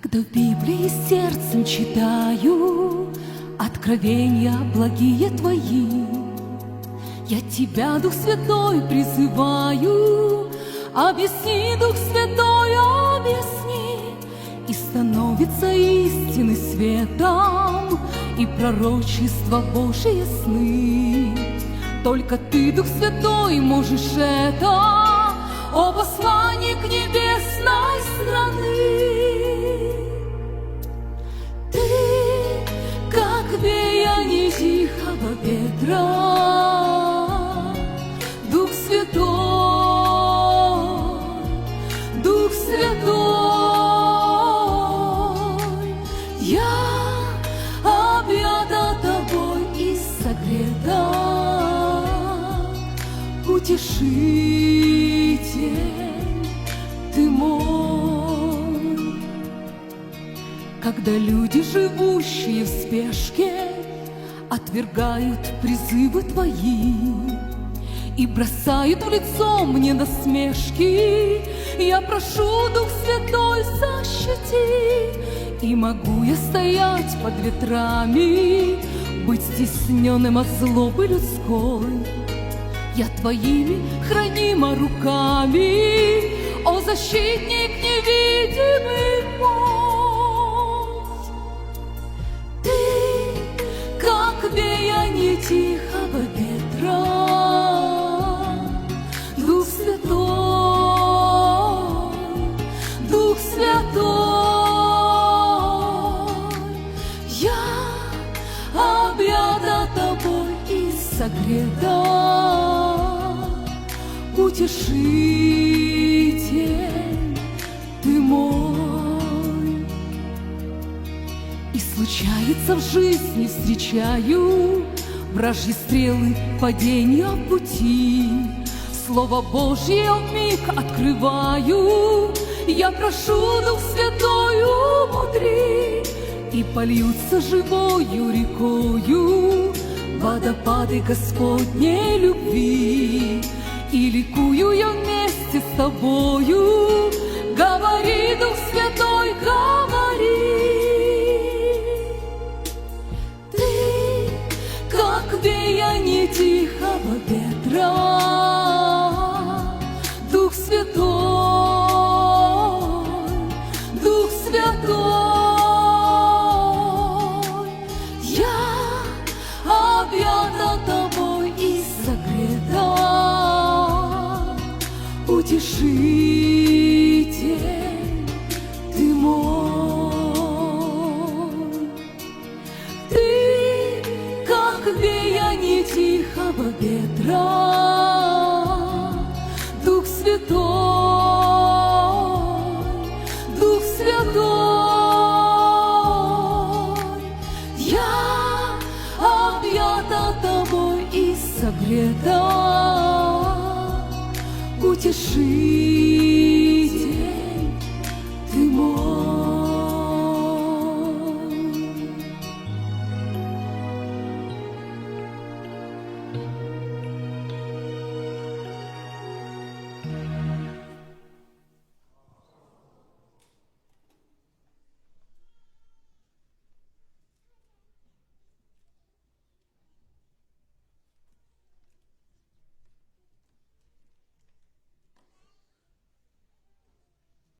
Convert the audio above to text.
Когда в Библии сердцем читаю откровения благие Твои, я Тебя, Дух Святой, призываю. Объясни, Дух Святой, объясни, и становится истины светом, и пророчества Божие сны. Только Ты, Дух Святой, можешь это, о посланник небесной страны. Ты, как веяние тихого ветра, Дух Святой, Дух Святой, я объята Тобой и согрета, утешитель Ты мой. Когда люди, живущие в спешке, отвергают призывы Твои и бросают в лицо мне насмешки, я прошу, Дух Святой, защити. И могу я стоять под ветрами, быть стесненным от злобы людской, я Твоими хранима руками, о защитник невидимый мой. Ты, как веяние тихого ветра, Дух Святой, Дух Святой, я объята Тобой и согрета, утешитель Ты мой. И случается в жизни, встречаю вражьи стрелы, падения в пути, Слово Божье вмиг открываю, я прошу, Дух Святой, умудри, и польются живою рекою водопады Господней любви, и ликую я вместе с Тобою. Говори, Дух Святой, говори. Ты, как веяние тихого ветра, Дух Святой, Дух Святой, я объята Тобой и согрета, утешитель Ты мой. Ты, как веяние тихого ветра, Дух Святой, Дух Святой, я объята Тобой и согрета, утешитель